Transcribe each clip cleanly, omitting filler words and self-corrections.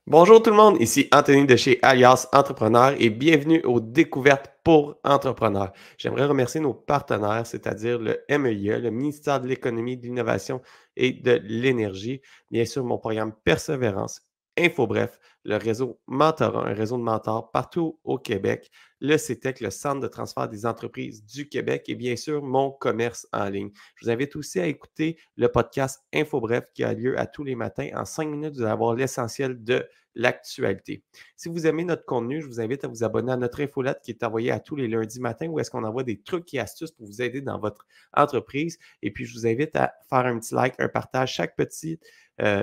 Bonjour tout le monde, ici Anthony de chez Alias Entrepreneur et bienvenue aux Découvertes pour Entrepreneurs. J'aimerais remercier nos partenaires, c'est-à-dire le MEIE, le ministère de l'Économie, de l'Innovation et de l'Énergie, bien sûr mon programme Persévérance, InfoBref, le réseau Mentorat, un réseau de mentors partout au Québec, le CETEC, le Centre de transfert des entreprises du Québec et bien sûr mon commerce en ligne. Je vous invite aussi à écouter le podcast InfoBref qui a lieu à tous les matins. En 5 minutes, vous allez avoir l'essentiel de l'actualité. Si vous aimez notre contenu, je vous invite à vous abonner à notre infolette qui est envoyée à tous les lundis matins où est-ce qu'on envoie des trucs et astuces pour vous aider dans votre entreprise. Et puis, je vous invite à faire un petit like, un partage. Chaque petit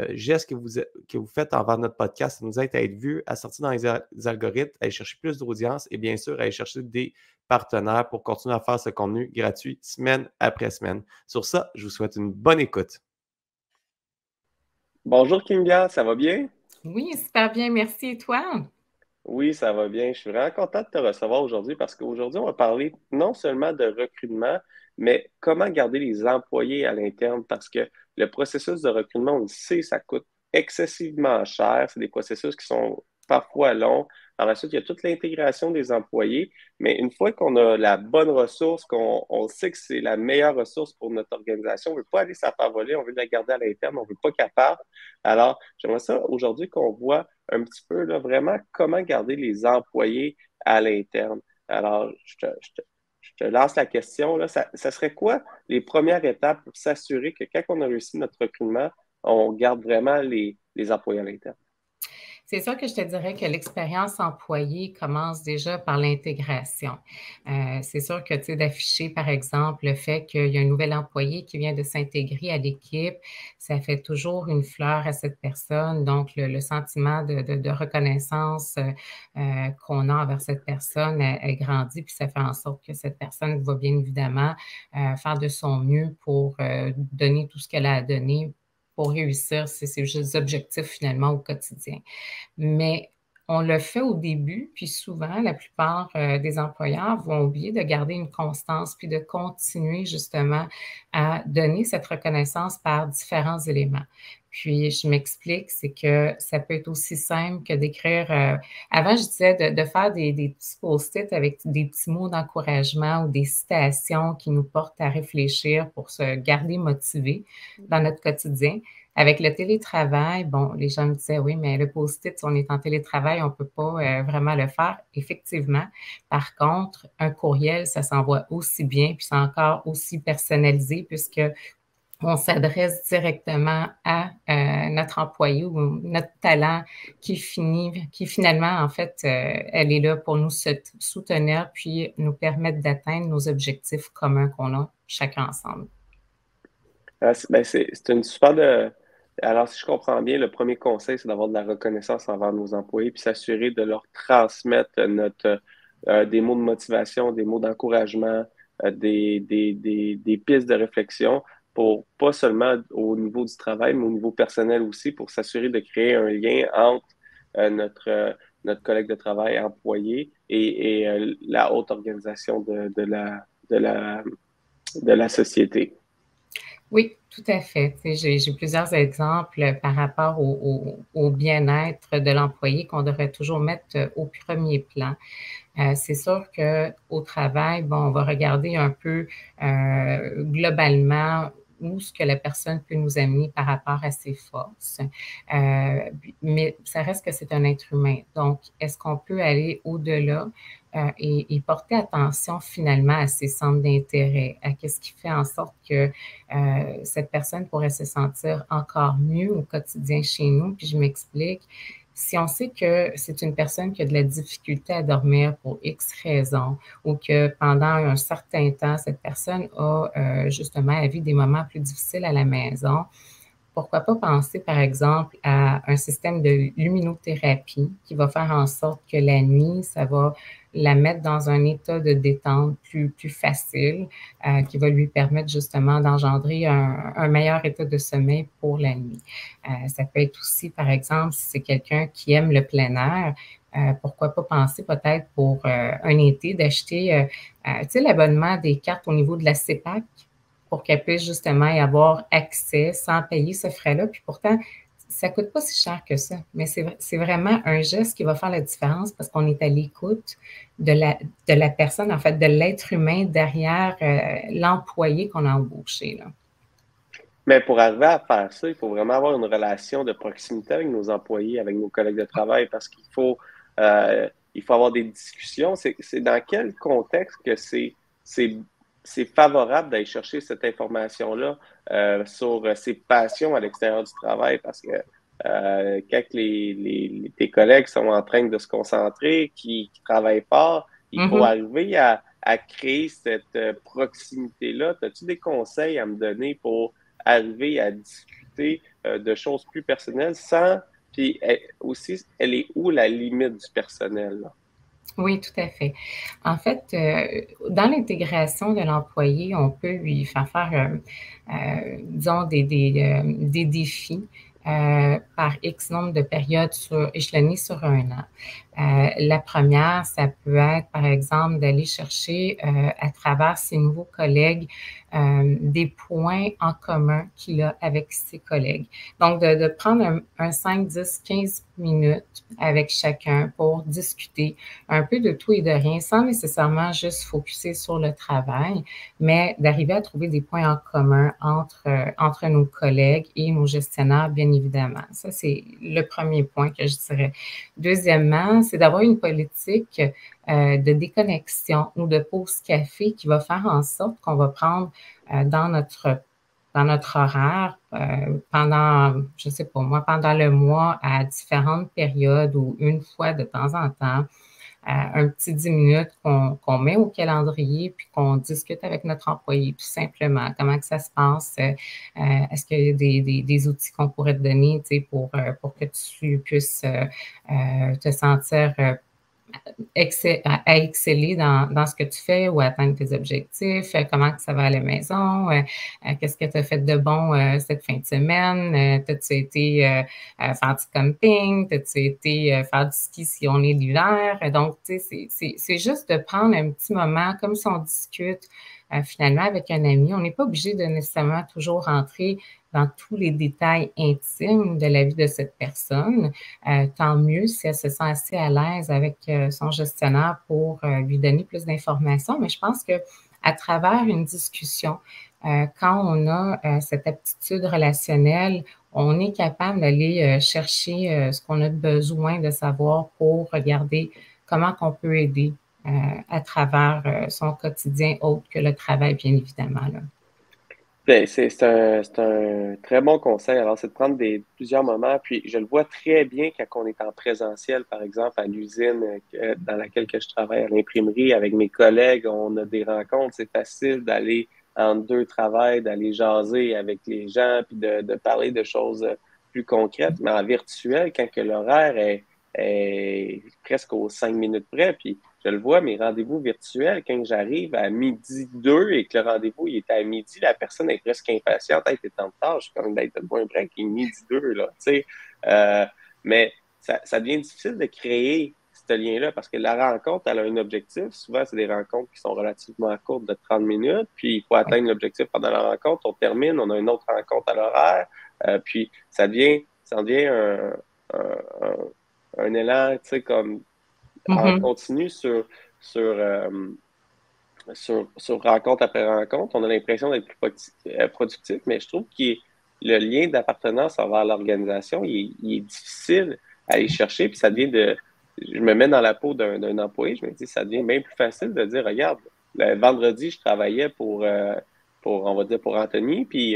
geste que vous faites envers notre podcast, ça nous aide à être vus, à sortir dans les algorithmes, à aller chercher plus d'audience et bien sûr, à aller chercher des partenaires pour continuer à faire ce contenu gratuit semaine après semaine. Sur ça, je vous souhaite une bonne écoute. Bonjour Kinga, ça va bien? Oui, super bien, merci. Et toi? Oui, ça va bien. Je suis vraiment content de te recevoir aujourd'hui parce qu'aujourd'hui, on va parler non seulement de recrutement, mais comment garder les employés à l'interne parce que le processus de recrutement, on le sait, ça coûte excessivement cher. C'est des processus qui sont parfois longs. Par la suite, il y a toute l'intégration des employés, mais une fois qu'on a la bonne ressource, qu'on sait que c'est la meilleure ressource pour notre organisation, on ne veut pas aller s'en faire voler, on veut la garder à l'interne, on ne veut pas qu'elle parte. Alors, j'aimerais ça aujourd'hui qu'on voit un petit peu là, vraiment comment garder les employés à l'interne. Alors, je te lance la question. Là. Ça serait quoi les premières étapes pour s'assurer que quand on a réussi notre recrutement, on garde vraiment les employés à l'interne? C'est sûr que je te dirais que l'expérience employée commence déjà par l'intégration. C'est sûr que, tu sais, d'afficher, par exemple, le fait qu'il y a un nouvel employé qui vient de s'intégrer à l'équipe, ça fait toujours une fleur à cette personne. Donc, le sentiment de reconnaissance qu'on a envers cette personne, elle grandit, puis ça fait en sorte que cette personne va bien évidemment faire de son mieux pour donner tout ce qu'elle a à donner pour réussir ses objectifs finalement au quotidien. Mais on le fait au début, puis souvent, la plupart des employeurs vont oublier de garder une constance, puis de continuer justement à donner cette reconnaissance par différents éléments. Puis, je m'explique, c'est que ça peut être aussi simple que d'écrire. Avant, je disais de faire des petits post-it avec des petits mots d'encouragement ou des citations qui nous portent à réfléchir pour se garder motivés dans notre quotidien. Avec le télétravail, bon, les gens me disaient, oui, mais le post-it, si on est en télétravail, on ne peut pas vraiment le faire. Effectivement. Par contre, un courriel, ça s'envoie aussi bien, puis c'est encore aussi personnalisé puisque on s'adresse directement à notre employé ou notre talent qui finalement, en fait, elle est là pour nous soutenir puis nous permettre d'atteindre nos objectifs communs qu'on a chacun ensemble. C'est une super de. Alors, si je comprends bien, le premier conseil, c'est d'avoir de la reconnaissance envers nos employés, puis s'assurer de leur transmettre des mots de motivation, des mots d'encouragement, des pistes de réflexion pour pas seulement au niveau du travail, mais au niveau personnel aussi, pour s'assurer de créer un lien entre notre collègue de travail employé et la haute organisation de la société. Oui, tout à fait. Tu sais, j'ai plusieurs exemples par rapport au bien-être de l'employé qu'on devrait toujours mettre au premier plan. C'est sûr qu'au travail, bon, on va regarder un peu globalement où ce que la personne peut nous amener par rapport à ses forces. Mais ça reste que c'est un être humain. Donc, est-ce qu'on peut aller au-delà et porter attention finalement à ses centres d'intérêt, à qu'est-ce qui fait en sorte que cette personne pourrait se sentir encore mieux au quotidien chez nous? Puis je m'explique. Si on sait que c'est une personne qui a de la difficulté à dormir pour X raisons ou que pendant un certain temps, cette personne a justement à vivre des moments plus difficiles à la maison, pourquoi pas penser, par exemple, à un système de luminothérapie qui va faire en sorte que la nuit, ça va la mettre dans un état de détente plus facile, qui va lui permettre justement d'engendrer un meilleur état de sommeil pour la nuit. Ça peut être aussi, par exemple, si c'est quelqu'un qui aime le plein air, pourquoi pas penser peut-être pour un été d'acheter, tu sais, l'abonnement des cartes au niveau de la CEPAC pour qu'elle puisse justement y avoir accès sans payer ce frais-là. Puis pourtant, Ça coûte pas si cher que ça, mais c'est vraiment un geste qui va faire la différence parce qu'on est à l'écoute de la personne, en fait, de l'être humain derrière l'employé qu'on a embauché, là. Mais pour arriver à faire ça, il faut vraiment avoir une relation de proximité avec nos employés, avec nos collègues de travail, parce il faut avoir des discussions. C'est dans quel contexte que c'est, c'est favorable d'aller chercher cette information-là sur ses passions à l'extérieur du travail, parce que quand tes collègues sont en train de se concentrer, qui travaillent fort, il faut Mhm. arriver à créer cette proximité-là. As-tu des conseils à me donner pour arriver à discuter de choses plus personnelles sans. Puis aussi, elle est où la limite du personnel? Là? Oui, tout à fait. En fait, dans l'intégration de l'employé, on peut lui faire, disons, des défis par X nombre de périodes échelonnées sur un an. La première, ça peut être, par exemple, d'aller chercher à travers ses nouveaux collègues des points en commun qu'il a avec ses collègues. Donc, de prendre un 5, 10, 15 minutes avec chacun pour discuter un peu de tout et de rien, sans nécessairement juste focuser sur le travail, mais d'arriver à trouver des points en commun entre nos collègues et nos gestionnaires, bien évidemment. Ça, c'est le premier point que je dirais. Deuxièmement, c'est d'avoir une politique de déconnexion ou de pause café qui va faire en sorte qu'on va prendre dans notre horaire pendant, je sais pas moi, pendant le mois à différentes périodes ou une fois de temps en temps, un petit 10 minutes qu'on met au calendrier puis qu'on discute avec notre employé tout simplement. Comment que ça se passe? Est-ce qu'il y a des outils qu'on pourrait te donner pour que tu puisses te sentir à exceller dans ce que tu fais ou atteindre tes objectifs, comment que ça va à la maison, qu'est-ce que tu as fait de bon cette fin de semaine, t'as-tu été faire du camping, t'as-tu été faire du ski si on est l'hiver. Donc, tu sais, c'est juste de prendre un petit moment, comme si on discute finalement avec un ami. On n'est pas obligé de nécessairement toujours rentrer dans tous les détails intimes de la vie de cette personne. Tant mieux si elle se sent assez à l'aise avec son gestionnaire pour lui donner plus d'informations. Mais je pense que à travers une discussion, quand on a cette aptitude relationnelle, on est capable d'aller chercher ce qu'on a besoin de savoir pour regarder comment on peut aider à travers son quotidien autre que le travail, bien évidemment, là. Ben, c'est un très bon conseil. Alors, c'est de prendre plusieurs moments. Puis, je le vois très bien quand on est en présentiel, par exemple, à l'usine dans laquelle que je travaille, à l'imprimerie, avec mes collègues. On a des rencontres. C'est facile d'aller en deux travails, d'aller jaser avec les gens, puis de parler de choses plus concrètes. Mais en virtuel, quand que l'horaire est presque aux 5 minutes près, puis je le vois, mes rendez-vous virtuels, quand j'arrive à midi 2 et que le rendez-vous il est à midi, la personne est presque impatiente. Hey, t'es en retard, je suis comme d'être de un break, il est midi 2, là, tu sais. Euh, mais ça devient difficile de créer ce lien-là parce que la rencontre, elle a un objectif. Souvent, c'est des rencontres qui sont relativement courtes de 30 minutes, puis il faut Ouais. atteindre l'objectif pendant la rencontre. On termine, on a une autre rencontre à l'horaire, puis ça devient un, un élan, tu sais, comme en Mhm. continu sur, sur rencontre après rencontre. On a l'impression d'être plus productif, mais je trouve que le lien d'appartenance envers l'organisation, il est difficile à aller chercher, puis ça devient de. Je me mets dans la peau d'un employé, je me dis, ça devient bien plus facile de dire, regarde, le vendredi, je travaillais on va dire, pour Anthony, puis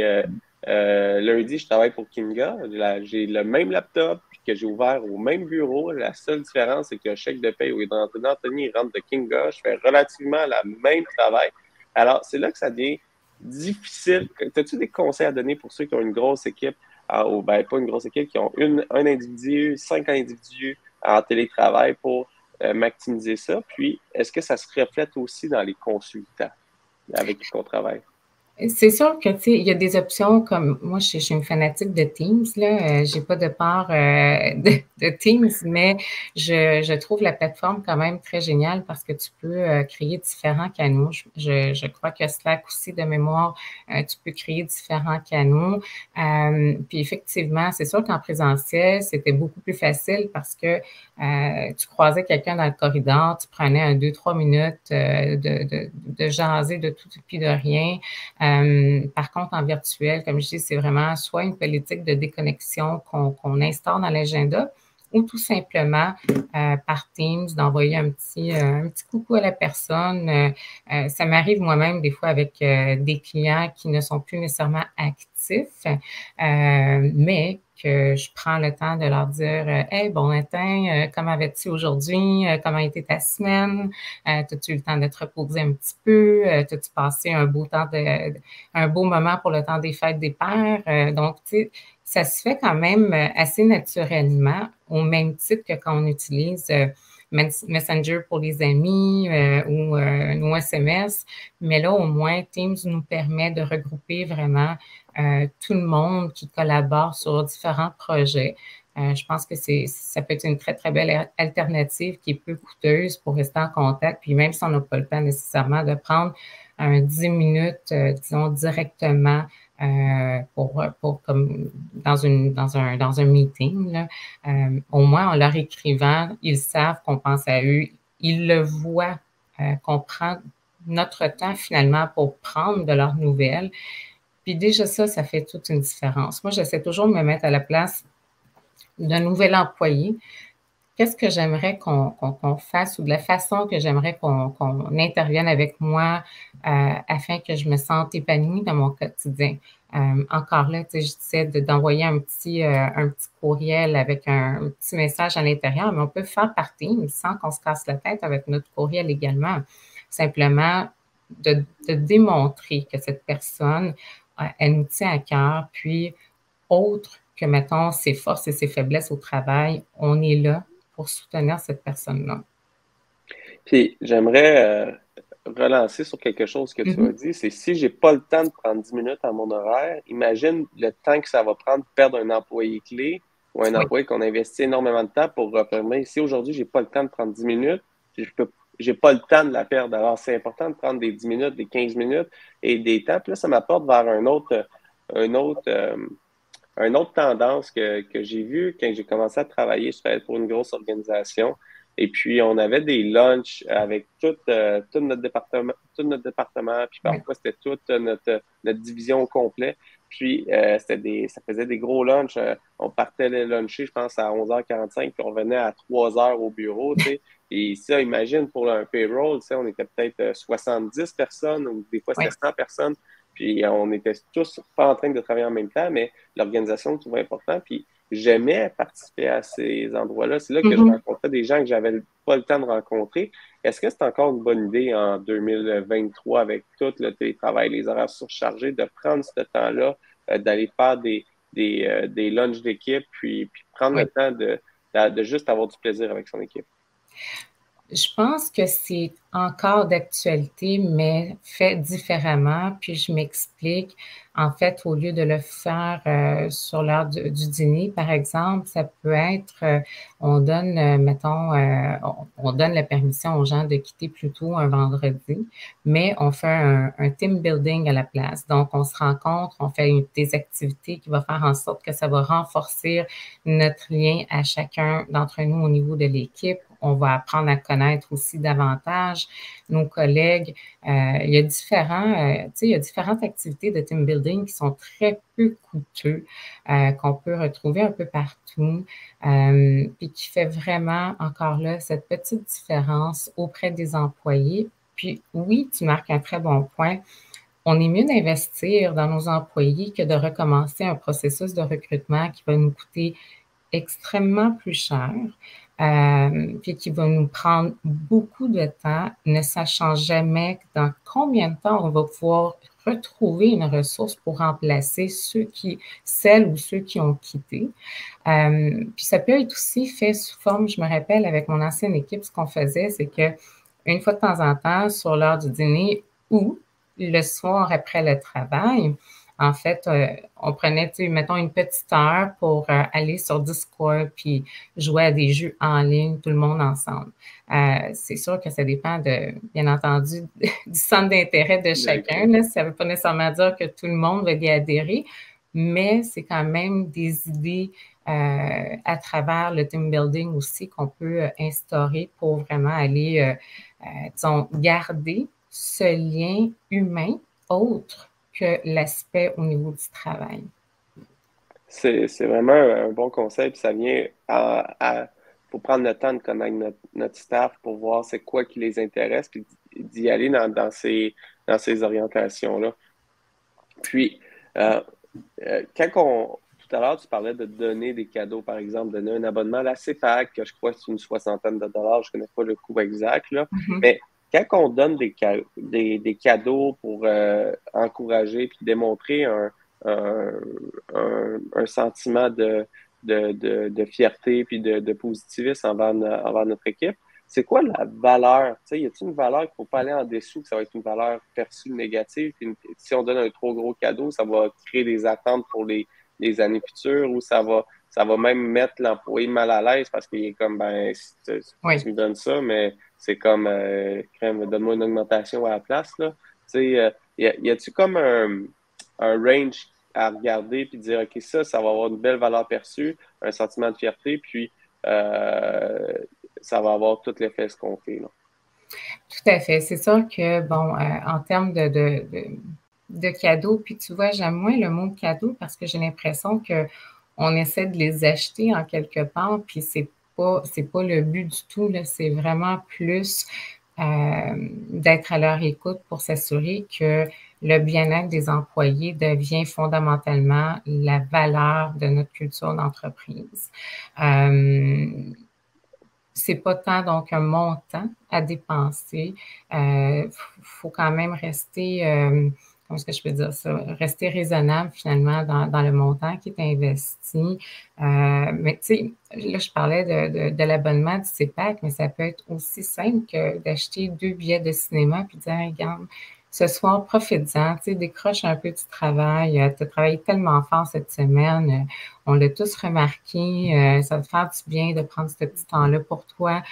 lundi, je travaille pour Kinga. J'ai le même laptop que j'ai ouvert au même bureau. La seule différence, c'est que le chèque de paye, au lieu d'entrer d'Anthony, il rentre de Kinga. Je fais relativement le même travail. Alors, c'est là que ça devient difficile. As-tu des conseils à donner pour ceux qui ont une grosse équipe, ou ben, pas une grosse équipe, qui ont un individu, 5 individus en télétravail pour maximiser ça? Puis, est-ce que ça se reflète aussi dans les consultants avec qui on travaille? C'est sûr que, tu sais, il y a des options comme moi, je suis une fanatique de Teams, là. J'ai pas de part de Teams, mais je trouve la plateforme quand même très géniale parce que tu peux créer différents canaux. Je crois que Slack aussi, de mémoire, tu peux créer différents canaux. Puis effectivement, c'est sûr qu'en présentiel, c'était beaucoup plus facile parce que tu croisais quelqu'un dans le corridor, tu prenais un 2-3 minutes de jaser de tout et puis de rien. Par contre, en virtuel, comme je dis, c'est vraiment soit une politique de déconnexion qu'on instaure dans l'agenda ou tout simplement par Teams d'envoyer un petit coucou à la personne. Ça m'arrive moi-même des fois avec des clients qui ne sont plus nécessairement actifs, mais que je prends le temps de leur dire Hey, bon matin, comment vas-tu aujourd'hui? Comment a été ta semaine? As-tu eu le temps de te reposer un petit peu? As-tu passé un beau moment pour le temps des fêtes des pères? Donc, tu sais, ça se fait quand même assez naturellement, au même titre que quand on utilise Messenger pour les amis ou nos SMS. Mais là, au moins, Teams nous permet de regrouper vraiment tout le monde qui collabore sur différents projets. Je pense que ça peut être une très, très belle alternative qui est peu coûteuse pour rester en contact. Puis même si on n'a pas le temps nécessairement de prendre un 10 minutes, disons, directement pour comme dans un meeting, là, au moins en leur écrivant, ils savent qu'on pense à eux, ils le voient, qu'on prend notre temps finalement pour prendre de leurs nouvelles. Puis déjà ça fait toute une différence. Moi, j'essaie toujours de me mettre à la place d'un nouvel employé. Qu'est-ce que j'aimerais qu'on fasse ou de la façon que j'aimerais qu'on intervienne avec moi afin que je me sente épanouie dans mon quotidien. Encore là, tu sais, je disais d'envoyer un petit courriel avec un petit message à l'intérieur, mais on peut faire par Teams sans qu'on se casse la tête avec notre courriel également. Simplement de démontrer que cette personne, elle nous tient à cœur, puis autre que, mettons, ses forces et ses faiblesses au travail, on est là pour soutenir cette personne-là. Puis j'aimerais relancer sur quelque chose que tu as dit, c'est si j'ai pas le temps de prendre 10 minutes à mon horaire, imagine le temps que ça va prendre de perdre un employé clé ou un employé qu'on investit énormément de temps pour refermer. Si aujourd'hui, j'ai pas le temps de prendre 10 minutes, j'ai pas le temps de la perdre. Alors, c'est important de prendre des 10 minutes, des 15 minutes et des temps. Puis là, ça m'apporte vers une autre tendance que j'ai vue quand j'ai commencé à travailler. Je travaillais pour une grosse organisation. Et puis, on avait des lunchs avec tout notre département, puis parfois, c'était toute notre division au complet. Puis, ça faisait des gros lunchs. On partait les luncher, je pense, à 11h45, puis on venait à 3h au bureau, tu sais. Et ça, imagine, pour un payroll, tu sais, on était peut-être 70 personnes, ou des fois, c'était 100 personnes. Puis, on était tous pas en train de travailler en même temps, mais l'organisation le trouvait important. Puis, j'aimais participer à ces endroits-là. C'est là que je rencontrais des gens que j'avais pas le temps de rencontrer. Est-ce que c'est encore une bonne idée en 2023 avec tout le télétravail, les horaires surchargés, de prendre ce temps-là, d'aller faire des lunchs d'équipe, puis prendre le temps de juste avoir du plaisir avec son équipe? Je pense que c'est encore d'actualité, mais fait différemment. Puis je m'explique. En fait, au lieu de le faire sur l'heure du dîner, par exemple, ça peut être, on donne, mettons, on donne la permission aux gens de quitter plus tôt un vendredi, mais on fait un team building à la place. Donc, on se rencontre, on fait des activités qui vont faire en sorte que ça va renforcer notre lien à chacun d'entre nous au niveau de l'équipe. On va apprendre à connaître aussi davantage nos collègues. Il y a différentes activités de team building qui sont très peu coûteux, qu'on peut retrouver un peu partout, puis qui fait vraiment, encore là, cette petite différence auprès des employés. Puis oui, tu marques un très bon point. On est mieux d'investir dans nos employés que de recommencer un processus de recrutement qui va nous coûter extrêmement plus cher, puis qui va nous prendre beaucoup de temps, ne sachant jamais dans combien de temps on va pouvoir retrouver une ressource pour remplacer celles ou ceux qui ont quitté. Puis ça peut être aussi fait sous forme, je me rappelle avec mon ancienne équipe, ce qu'on faisait, c'est que une fois de temps en temps, sur l'heure du dîner ou le soir après le travail, en fait, on prenait, mettons, une petite heure pour aller sur Discord puis jouer à des jeux en ligne, tout le monde ensemble. C'est sûr que ça dépend bien entendu, du centre d'intérêt de chacun. Là. Ça ne veut pas nécessairement dire que tout le monde va y adhérer, mais c'est quand même des idées à travers le team building aussi qu'on peut instaurer pour vraiment aller, disons, garder ce lien humain autre que l'aspect au niveau du travail. C'est vraiment un bon conseil, puis ça vient faut prendre le temps de connaître notre staff pour voir c'est quoi qui les intéresse, puis d'y aller dans ces orientations-là. Puis, tout à l'heure, tu parlais de donner des cadeaux, par exemple, donner un abonnement à la CEPAC, que je crois que c'est une soixantaine de dollars, je ne connais pas le coût exact, là. Mais quand on donne des cadeaux pour encourager puis démontrer un sentiment de fierté puis de positivisme envers notre équipe, c'est quoi la valeur? Tu sais, y a-t-il une valeur qu'il ne faut pas aller en dessous, que ça va être une valeur perçue négative? Puis si on donne un trop gros cadeau, ça va créer des attentes pour les années futures ou ça va même mettre l'employé mal à l'aise parce qu'il est comme, ben, tu me donnes ça, mais c'est comme, donne-moi une augmentation à la place, là. Tu sais, y a-tu comme un range à regarder puis dire, OK, ça va avoir une belle valeur perçue, un sentiment de fierté, puis ça va avoir tout l'effet escompté, là. Tout à fait. C'est sûr que, bon, en termes de cadeaux, puis tu vois, j'aime moins le mot cadeau parce que j'ai l'impression qu'on essaie de les acheter en quelque part, puis c'est pas le but du tout, là. C'est vraiment plus d'être à leur écoute pour s'assurer que le bien-être des employés devient fondamentalement la valeur de notre culture d'entreprise. C'est pas tant donc un montant à dépenser. Faut quand même rester, comment est-ce que je peux dire ça, rester raisonnable finalement dans le montant qui est investi. Mais tu sais, là, je parlais de l'abonnement du CEPAC, mais ça peut être aussi simple que d'acheter 2 billets de cinéma puis de dire, regarde, ce soir, profite-en, tu sais, décroche un peu du travail. Tu as travaillé tellement fort cette semaine. On l'a tous remarqué. Ça va te faire du bien de prendre ce petit temps-là pour toi.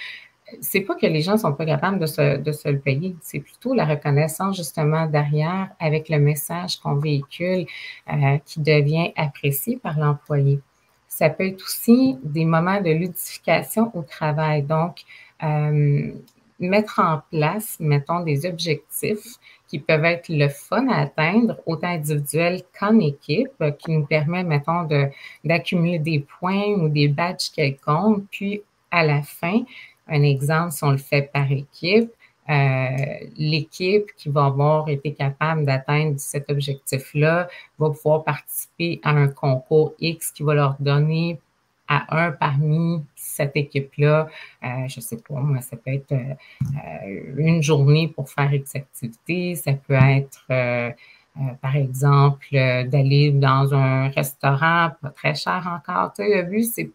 C'est pas que les gens sont pas capables de se le payer. C'est plutôt la reconnaissance, justement, derrière avec le message qu'on véhicule qui devient apprécié par l'employé. Ça peut être aussi des moments de ludification au travail. Donc, mettre en place, mettons, des objectifs qui peuvent être le fun à atteindre, autant individuel qu'en équipe, qui nous permet, mettons, d'accumuler des points ou des badges quelconques. Puis, à la fin, un exemple, si on le fait par équipe, l'équipe qui va avoir été capable d'atteindre cet objectif-là va pouvoir participer à un concours X qui va leur donner à un parmi cette équipe-là, je sais pas, moi, ça peut être une journée pour faire X activité, ça peut être, par exemple, d'aller dans un restaurant pas très cher encore. Tu sais, le but, c'est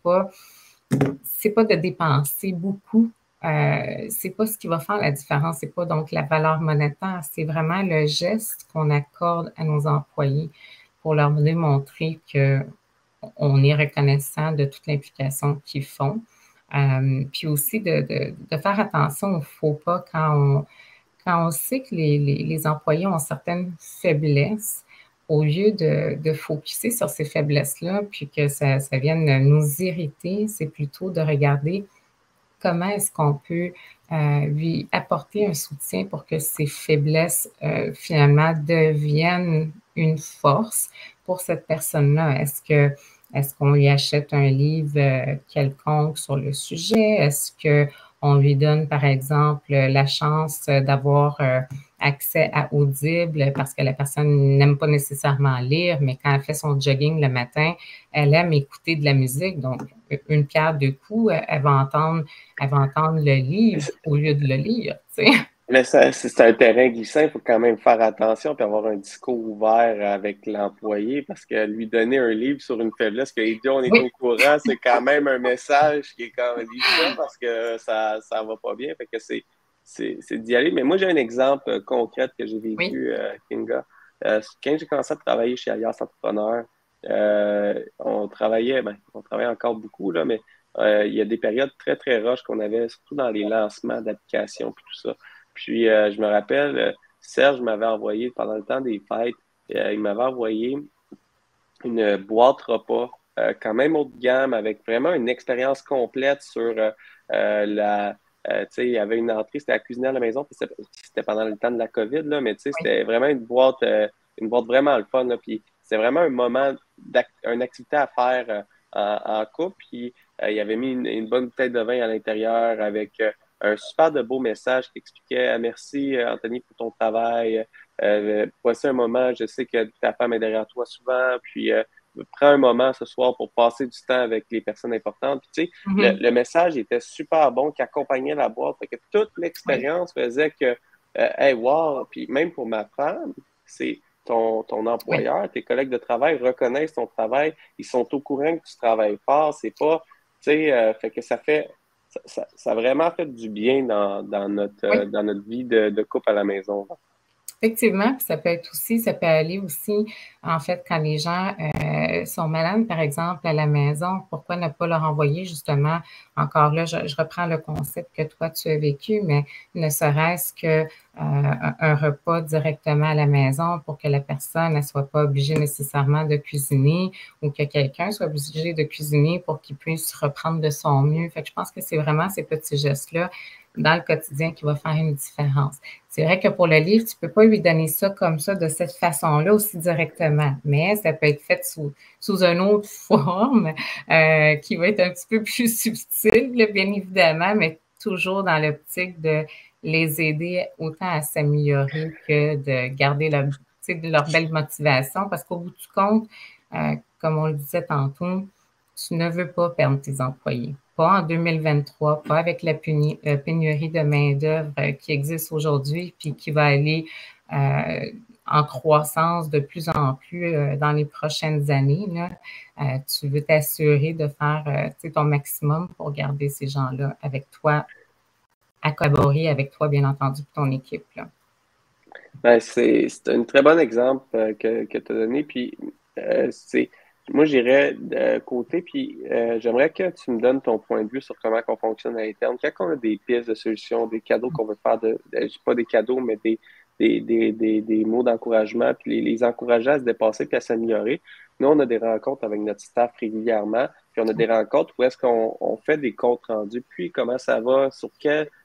pas de dépenser beaucoup. C'est pas ce qui va faire la différence, c'est pas donc la valeur monétaire, c'est vraiment le geste qu'on accorde à nos employés pour leur démontrer qu'on est reconnaissant de toute l'implication qu'ils font. Puis aussi de faire attention aux faux pas quand on sait que les employés ont certaines faiblesses, au lieu de focuser sur ces faiblesses-là, puis que ça vienne nous irriter, c'est plutôt de regarder comment est-ce qu'on peut lui apporter un soutien pour que ces faiblesses, finalement, deviennent une force pour cette personne-là. Est-ce qu'on lui achète un livre quelconque sur le sujet? Est-ce qu'on lui donne, par exemple, la chance d'avoir accès à Audible parce que la personne n'aime pas nécessairement lire, mais quand elle fait son jogging le matin, elle aime écouter de la musique. Donc, une pierre deux coups, elle va entendre le livre au lieu de le lire, tu sais. Mais c'est un terrain glissant, il faut quand même faire attention et avoir un discours ouvert avec l'employé parce que lui donner un livre sur une faiblesse que les deux, on est au courant, c'est quand même un message qui est quand même glissant parce que ça va pas bien. Fait que c'est d'y aller. Mais moi, j'ai un exemple concret que j'ai Oui. vécu, Kinga. Quand j'ai commencé à travailler chez Alias Entrepreneur, on travaillait encore beaucoup, là, mais il y a des périodes très, très rush qu'on avait, surtout dans les lancements d'applications et tout ça. Puis, je me rappelle, Serge m'avait envoyé, pendant le temps des fêtes, il m'avait envoyé une boîte repas quand même haut de gamme avec vraiment une expérience complète sur tu sais, il y avait une entrée, c'était à cuisiner à la maison, puis c'était pendant le temps de la COVID, là, mais tu sais, Oui. c'était vraiment une boîte vraiment le fun, là, puis c'est vraiment un moment, une activité à faire en couple, puis il avait mis une bonne bouteille de vin à l'intérieur avec un super de beau message qui expliquait merci Anthony pour ton travail. Voici un moment, je sais que ta femme est derrière toi souvent, puis prends un moment ce soir pour passer du temps avec les personnes importantes. Puis, tu sais, Mhm. le message était super bon, qui accompagnait la boîte. Fait que toute Oui. l'expérience faisait que, hey, wow! Puis même pour ma femme, c'est ton Oui. employeur, tes collègues de travail reconnaissent ton travail, ils sont au courant que tu travailles fort, c'est pas, tu sais, fait que ça a vraiment fait du bien Oui. dans notre vie de couple à la maison. Effectivement, puis ça peut aller aussi, en fait, quand les gens sont malades, par exemple, à la maison, pourquoi ne pas leur envoyer justement, encore là, je reprends le concept que toi, tu as vécu, mais ne serait-ce que un repas directement à la maison pour que la personne ne soit pas obligée nécessairement de cuisiner ou que quelqu'un soit obligé de cuisiner pour qu'il puisse reprendre de son mieux. Fait que je pense que c'est vraiment ces petits gestes-là dans le quotidien qui va faire une différence. C'est vrai que pour le livre, tu ne peux pas lui donner ça comme ça, de cette façon-là, aussi directement, mais ça peut être fait sous une autre forme qui va être un petit peu plus subtile, bien évidemment, mais toujours dans l'optique de les aider autant à s'améliorer que de garder leur belle motivation, parce qu'au bout du compte, comme on le disait tantôt, tu ne veux pas perdre tes employés. Pas en 2023, pas avec la pénurie de main-d'œuvre qui existe aujourd'hui puis qui va aller en croissance de plus en plus dans les prochaines années. Là. Tu veux t'assurer de faire ton maximum pour garder ces gens-là avec toi, à collaborer avec toi, bien entendu, pour ton équipe. Là. Ben, c'est un très bon exemple que tu as donné. Puis, moi, j'irais de côté, puis j'aimerais que tu me donnes ton point de vue sur comment on fonctionne à l'interne. Quand on a des pistes de solutions, des cadeaux qu'on veut faire, pas des cadeaux, mais des mots d'encouragement, puis les encourager à se dépasser puis à s'améliorer. Nous, on a des rencontres avec notre staff régulièrement, puis on a des rencontres où est-ce qu'on fait des comptes rendus, puis comment ça va,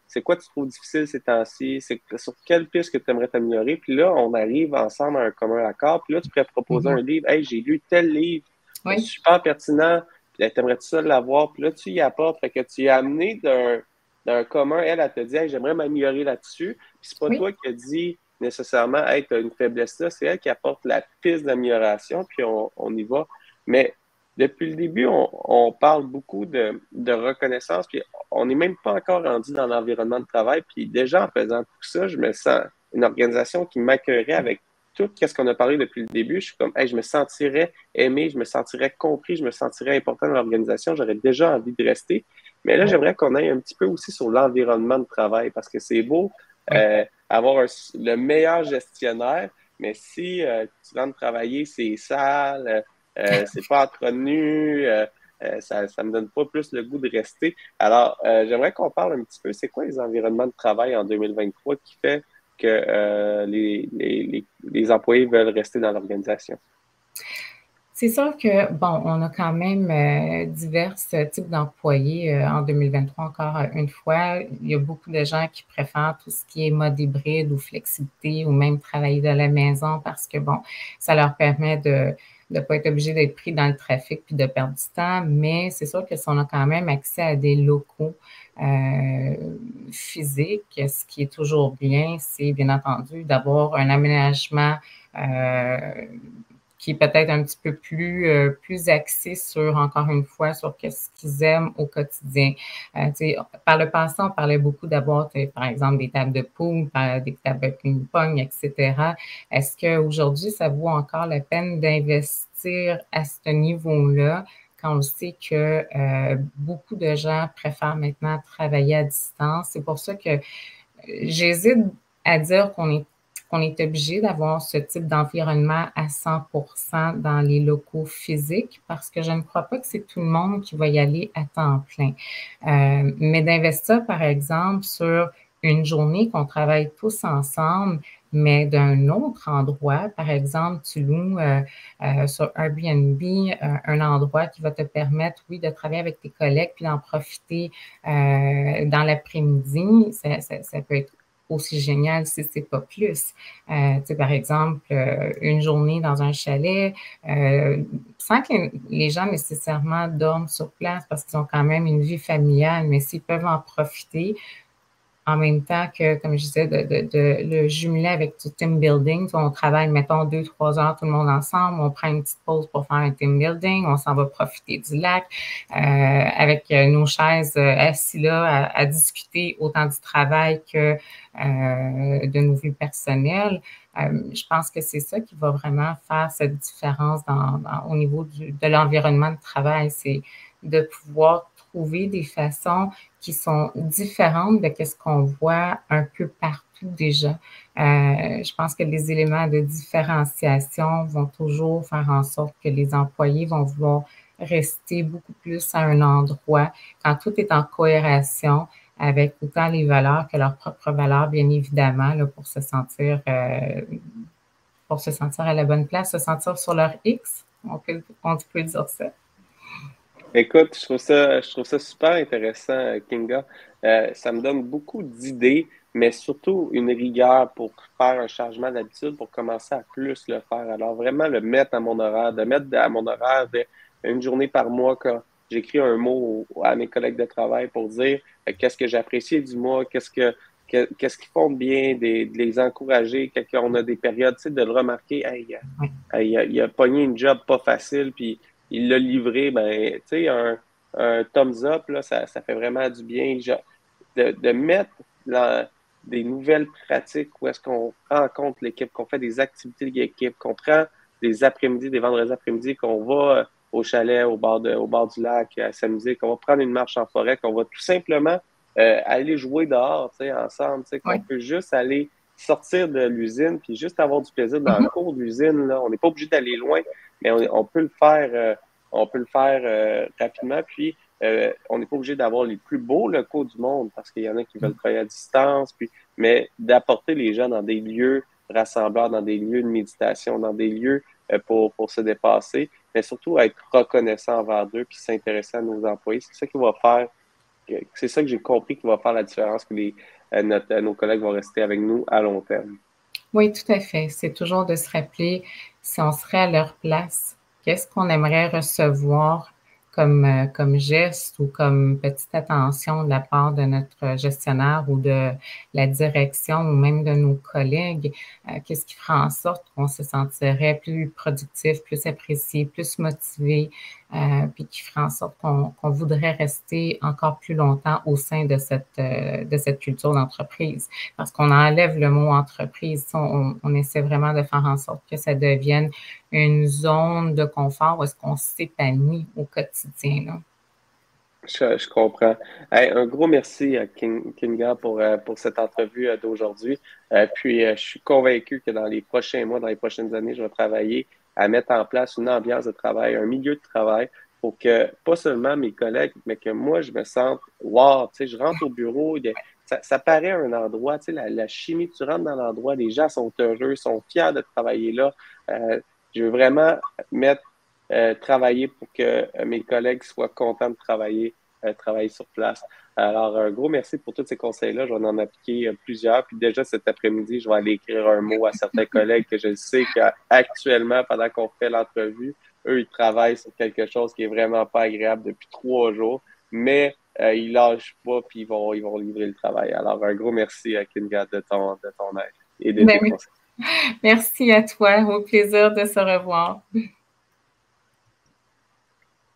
c'est quoi tu trouves difficile ces temps-ci? C'est sur quelle piste que tu aimerais t'améliorer? Puis là, on arrive ensemble à un commun accord. Puis là, tu pourrais proposer un livre. Hey, j'ai lu tel livre, Oui. super pertinent. Puis t'aimerais-tu ça l'avoir? Puis là, tu y apportes. Fait que tu y as amené d'un commun. Elle te dit, hey, j'aimerais m'améliorer là-dessus. Puis c'est pas Oui. toi qui as dit nécessairement, hey, tu as une faiblesse là. C'est elle qui apporte la piste d'amélioration. Puis on y va. Mais depuis le début, on parle beaucoup de reconnaissance, puis on n'est même pas encore rendu dans l'environnement de travail. Puis déjà, en faisant tout ça, je me sens une organisation qui m'accueillerait avec tout ce qu'on a parlé depuis le début. Je suis comme, hey, je me sentirais aimé, je me sentirais compris, je me sentirais important dans l'organisation. J'aurais déjà envie de rester. Mais là, j'aimerais qu'on aille un petit peu aussi sur l'environnement de travail, parce que c'est beau Oui. avoir le meilleur gestionnaire, mais si tu rentres travailler, c'est sale, c'est pas entretenu, ça me donne pas plus le goût de rester. Alors, j'aimerais qu'on parle un petit peu, c'est quoi les environnements de travail en 2023 qui fait que les employés veulent rester dans l'organisation? C'est sûr que, bon, on a quand même divers types d'employés en 2023, encore une fois. Il y a beaucoup de gens qui préfèrent tout ce qui est mode hybride ou flexibilité ou même travailler de la maison parce que, bon, ça leur permet de ne pas être obligé d'être pris dans le trafic puis de perdre du temps. Mais c'est sûr que si on a quand même accès à des locaux physiques, ce qui est toujours bien, c'est bien entendu d'avoir un aménagement qui est peut-être un petit peu plus axé sur, encore une fois, sur qu'est-ce qu'ils aiment au quotidien. Par le passé, on parlait beaucoup d'avoir, par exemple, des tables de poule, des tables de ping-pong, etc. Est-ce qu'aujourd'hui, ça vaut encore la peine d'investir à ce niveau-là quand on sait que beaucoup de gens préfèrent maintenant travailler à distance? C'est pour ça que j'hésite à dire qu'on est obligé d'avoir ce type d'environnement à 100% dans les locaux physiques parce que je ne crois pas que c'est tout le monde qui va y aller à temps plein. Mais d'investir, par exemple, sur une journée qu'on travaille tous ensemble, mais d'un autre endroit, par exemple, tu loues sur Airbnb un endroit qui va te permettre, oui, de travailler avec tes collègues puis d'en profiter dans l'après-midi, ça peut être aussi génial si c'est pas plus. Tu sais, par exemple, une journée dans un chalet, sans que les gens nécessairement dorment sur place parce qu'ils ont quand même une vie familiale, mais s'ils peuvent en profiter, en même temps que, comme je disais, de le jumeler avec du team building. On travaille, mettons, 2-3 heures tout le monde ensemble, on prend une petite pause pour faire un team building, on s'en va profiter du lac avec nos chaises assis là à discuter autant du travail que de nos vies personnelles. Je pense que c'est ça qui va vraiment faire cette différence au niveau de l'environnement de travail, c'est de pouvoir trouver des façons qui sont différentes de ce qu'on voit un peu partout déjà. Je pense que les éléments de différenciation vont toujours faire en sorte que les employés vont vouloir rester beaucoup plus à un endroit quand tout est en cohérence avec autant les valeurs que leurs propres valeurs, bien évidemment, là, pour se sentir à la bonne place, se sentir sur leur X, on peut dire ça. Écoute, je trouve ça super intéressant, Kinga. Ça me donne beaucoup d'idées, mais surtout une rigueur pour faire un changement d'habitude, pour commencer à plus le faire. Alors, vraiment le mettre à mon horaire, de mettre à mon horaire une journée par mois quand j'écris un mot à mes collègues de travail pour dire qu'est-ce que j'apprécie du mois, qu'est-ce qu'ils font de bien, de les encourager, quand on a des périodes, tu sais, de le remarquer, hey, il a pogné une job pas facile, puis il l'a livré, ben, tu sais, un thumbs up, là, ça fait vraiment du bien. De mettre des nouvelles pratiques où est-ce qu'on rencontre l'équipe, qu'on fait des activités d'équipe, qu'on prend des après-midi, des vendredis après-midi, qu'on va au chalet, au bord du lac, à s'amuser, qu'on va prendre une marche en forêt, qu'on va tout simplement aller jouer dehors, tu sais, ensemble, tu sais, qu'on peut juste aller sortir de l'usine, puis juste avoir du plaisir dans le cours de l'usine, là. On n'est pas obligé d'aller loin, mais on peut le faire, rapidement. Puis, on n'est pas obligé d'avoir les plus beaux locaux du monde parce qu'il y en a qui veulent travailler à distance. Mais d'apporter les gens dans des lieux rassembleurs, dans des lieux de méditation, dans des lieux pour se dépasser, mais surtout être reconnaissant envers eux puis s'intéresser à nos employés. C'est ça qui va faire. C'est ça que j'ai compris qui va faire la différence que nos collègues vont rester avec nous à long terme. Oui, tout à fait. C'est toujours de se rappeler, si on serait à leur place, qu'est-ce qu'on aimerait recevoir comme geste ou comme petite attention de la part de notre gestionnaire ou de la direction ou même de nos collègues? Qu'est-ce qui fera en sorte qu'on se sentirait plus productif, plus apprécié, plus motivé, puis qui fera en sorte qu'on voudrait rester encore plus longtemps au sein de cette culture d'entreprise. Parce qu'on enlève le mot entreprise, on essaie vraiment de faire en sorte que ça devienne une zone de confort où est-ce qu'on s'épanouit au quotidien, là. Je comprends. Hey, un gros merci à Kinga pour cette entrevue d'aujourd'hui. Puis, je suis convaincu que dans les prochains mois, dans les prochaines années, je vais travailler à mettre en place une ambiance de travail, un milieu de travail pour que pas seulement mes collègues, mais que moi, je me sente, wow, tu sais, je rentre au bureau, ça paraît un endroit, tu sais, la chimie, tu rentres dans l'endroit, les gens sont heureux, sont fiers de travailler là. Je veux vraiment travailler pour que mes collègues soient contents de travailler sur place. Alors, un gros merci pour tous ces conseils-là. Je vais en appliquer plusieurs. Puis déjà cet après-midi, je vais aller écrire un mot à certains collègues que je sais qu'actuellement, pendant qu'on fait l'entrevue, eux, ils travaillent sur quelque chose qui est vraiment pas agréable depuis 3 jours, mais ils lâchent pas puis ils vont livrer le travail. Alors, un gros merci à Kinga de ton aide et de tes conseils. Merci à toi. Au plaisir de se revoir.